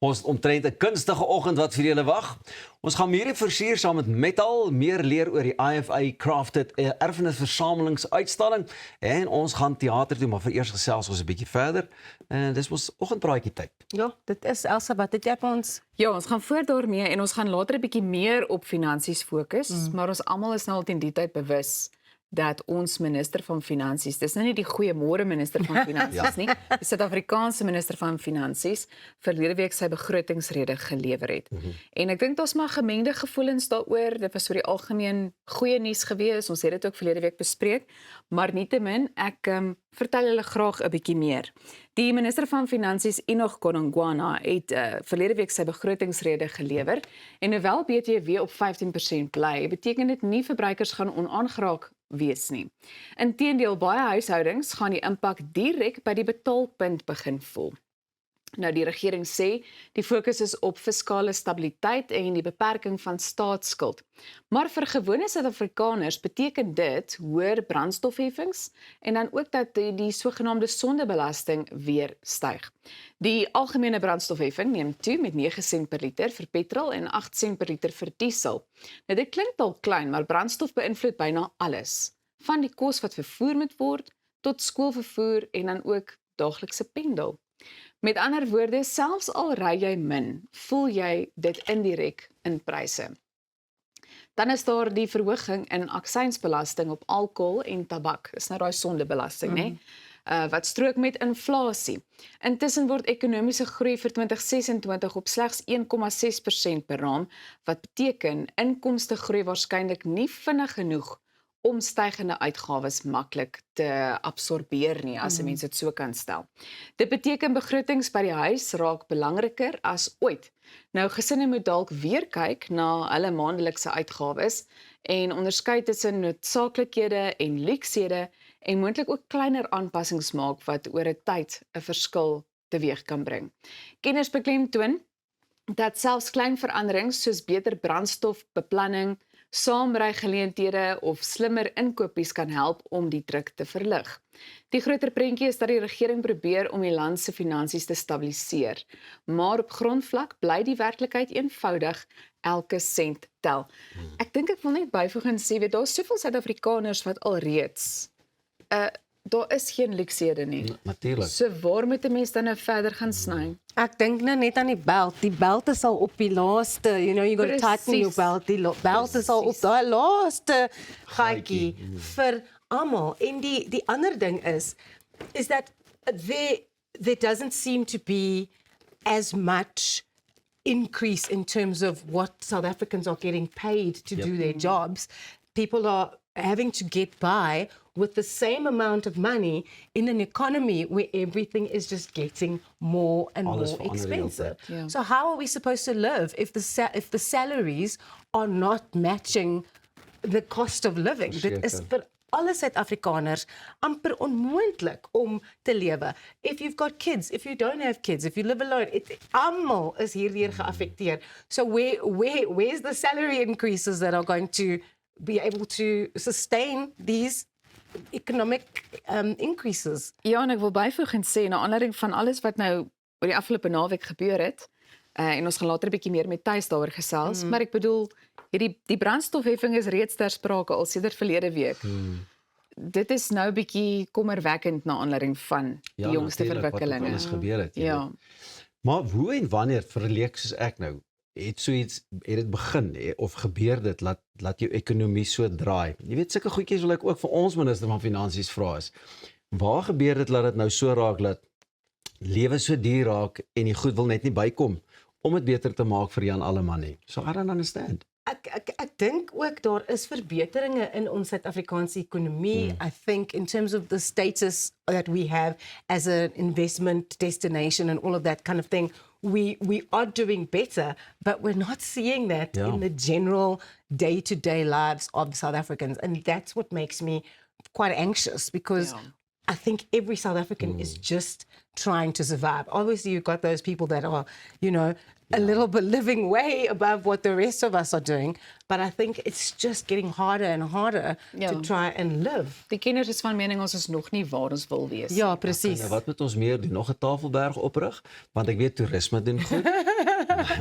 Ons het omtrent 'n kunstige oggend wat vir julle wag. Ons gaan mure versier saam met Metal, meer leer oor die IFA Crafted erfenisversamelingsuitstalling en ons gaan teater toe, maar vir eers gesels ons 'n bietjie verder. En dis ons oggendpraatjie tyd. Ja, dit is Elsa, wat het jy vir ons? Ja, ons gaan voort daarmee en ons gaan later 'n bietjie meer op finansies fokus, maar ons almal is nou al teen die tyd bewus dat ons minister van finansies, dis nou nie die goeiemôre minister van finansies nie, die Suid-Afrikaanse minister van finansies verlede week sy begrotingsrede gelewer het. En ek dink daar's maar gemengde gevoelens daaroor. Dit was vir die algemeen goeie nuus gewees. Ons het dit ook verlede week bespreek, maar nietemin ek vertel julle graag 'n bietjie meer. Die minister van Finansies, Enoch Godongwana, het verlede week sy begrotingsrede gelewer en hoewel BTW op 15% bly, beteken dit nie verbruikers gaan onaangeraak wees nie. Inteendeel, baie huishoudings gaan die impak direk by die betaalpunt begin voel. Nou die regering sê die fokus is op fiskale stabiliteit en die beperking van staatsskuld. Maar vir gewone Suid-Afrikaners beteken dit hoër brandstofheffings en dan ook dat die sogenaamde sondebelasting weer styg. Die algemene brandstofheffing neem toe met 9 sent per liter vir petrol en 8 sent per liter vir diesel. Nou dit klink dalk klein, maar brandstof beïnvloed byna alles, van die kos wat vervoer moet word tot skoolvervoer en dan ook daaglikse pendel. Met ander woorde, selfs al ry jy min, voel jy dit indirek in pryse. Dan is daar die verhoging in aksiesbelasting op alkohol en tabak. Dis nou daai sondebelasting, né? Wat strook met inflasie. Intussen word ekonomiese groei vir 2026 op slegs 1,6% beraam, wat beteken inkomste groei waarskynlik nie vinnig genoeg om stygende uitgawes maklik te absorbeer nie, as 'n mens dit so kan stel. Dit beteken begrotings by die huis raak belangriker as ooit. Nou gesinne moet dalk weer kyk na hulle maandelikse uitgawes en onderskei tussen noodsaaklikhede en luksehede en moontlik ook kleiner aanpassings maak wat oor 'n tyd 'n verskil teweeg kan bring. Kenners beklemtoon dat selfs klein veranderings soos beter brandstofbeplanning, saamrygeleenthede of slimmer inkopies kan help om die druk te verlig. Die groter prentjie is dat die regering probeer om die land se finansies te stabiliseer, maar op grondvlak bly die werklikheid eenvoudig, elke sent tel. Ek dink ek wil net byvoeg en sê, weet, daar is soveel Suid-Afrikaners wat alreeds daar is geen luksehede nie. Natuurlik. So waar moet 'n mens dan nou verder gaan sny? Ek dink nou net aan die belt. Die belt is al op die laaste, you got to tighten your belt. Die belt is al op daai laaste gaatjie vir almal. En die ander ding is that there doesn't seem to be as much increase in terms of what South Africans are getting paid to do their jobs. People are having to get by with the same amount of money in an economy where everything is just getting more and Alles more verander die hele expensive. tyd. Ja. So how are we supposed to live if the salaries are not matching the cost of living? Dit is vir alle Suid-Afrikaners amper onmoontlik om te lewe. If you've got kids, if you don't have kids, if you live alone, almal is hierdeur geaffekteer. So where's the salary increases that are going to be able to sustain these economic increases? Ja, en ek wil byvoeg en sê, na aanleiding van alles wat nou oor die afgelope naweek gebeur het, en ons gaan later 'n bietjie meer met Thys daaroor gesels, maar ek bedoel, die brandstofheffing is reeds ter sprake al sedert verlede week. Dit is nou 'n bietjie kommerwekkend na aanleiding van die jongste verwikkelinge. Wat alles gebeur het. Ja. Maar hoe en wanneer verleek soos ek nou, het dit begin of gebeur dit laat jou ekonomie so draai? Jy weet, sulke goedjies wil ek ook vir ons minister van finansies vra is. Waar gebeur dit laat dit nou so raak dat lewe so duur raak en die goed wil net nie bykom om dit beter te maak vir Jan Alleman nie? So I don't understand. Ek dink ook daar is verbeteringe in ons Suid-Afrikaanse ekonomie. I think in terms of the status that we have as an investment destination and all of that kind of thing, we are doing better, but we're not seeing that in the general day-to-day lives of South Africans. And that's what makes me quite anxious because I think every South African is just trying to survive. Obviously, you've got those people that are, a little bit living way above what the rest of us are doing, but I think it's just getting harder and harder to try and live. Die kenners is van mening ons is nog nie waar ons wil wees. Ja, presies. En wat moet ons meer doen? Nog 'n Tafelberg oprig? Want ek weet toerisme doen goed.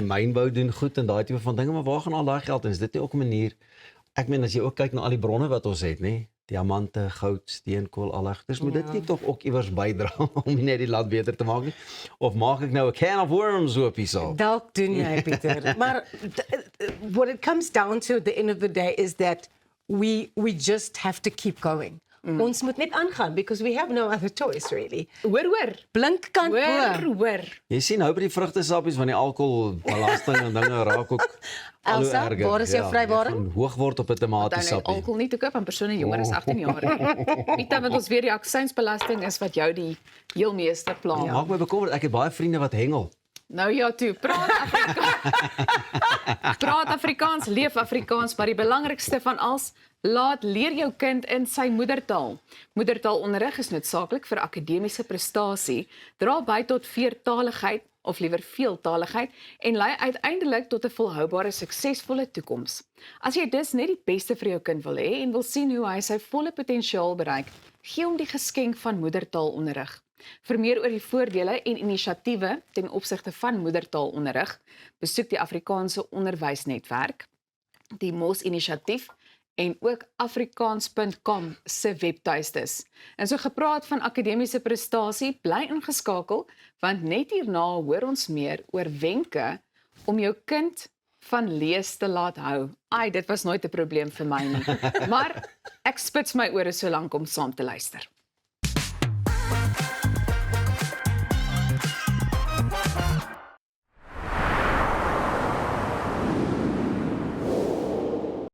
Mynbou doen goed en daai tipe van dinge, maar waar gaan al daai geld heen? Is dit nie ook 'n manier? Ek meen as jy ook kyk na al die bronne wat ons het, nê? Diamante, goud, steenkool, al dis moet dit nie tog ook iewers bydra om nie net die land beter te maak nie? Of maak ek nou 'n can of worms oop hierso? Dalk doen jy, Pieter. Maar what it comes down to at the end of the day is that we just have to keep going. Ons moet net aangaan because we have no other choice really. Hoor. Blink kan Hoor. Jy sien nou by die vrugtesappies van die alkoholbelasting en dinge raak ook al hoe Elsa, erger. waar is jou vrywaring? Dit gaan hoog word op 'n Dan tomatiesappie. alkohol nie te koop aan persone jonger as 18 jaar. Pieter, want ons weet die aksiesbelasting is wat jou die heel meeste pla. Maak my bekommerd, ek het baie vriende wat hengel. Nou ja toe, praat Afrikaans. Praat Afrikaans, leef Afrikaans, maar die belangrikste van alles, laat leer jou kind in sy moedertaal. Moedertaalonderrig is noodsaaklik vir akademiese prestasie, dra by tot veertaligheid of liewer veeltaligheid en lei uiteindelik tot 'n volhoubare, suksesvolle toekoms. As jy dus net die beste vir jou kind wil hê en wil sien hoe hy sy volle potensiaal bereik, gee hom die geskenk van moedertaalonderrig. Vir meer oor die voordele en inisiatiewe ten opsigte van moedertaalonderrig, besoek die Afrikaanse Onderwysnetwerk, die MOS Inisiatief en ook afrikaans.com se webtuistes. En so gepraat van akademiese prestasie, bly ingeskakel, want net hierna hoor ons meer oor wenke om jou kind van lees te laat hou. Ai, dit was nooit 'n probleem vir my nie. Maar ek spits my ore so lank om saam te luister.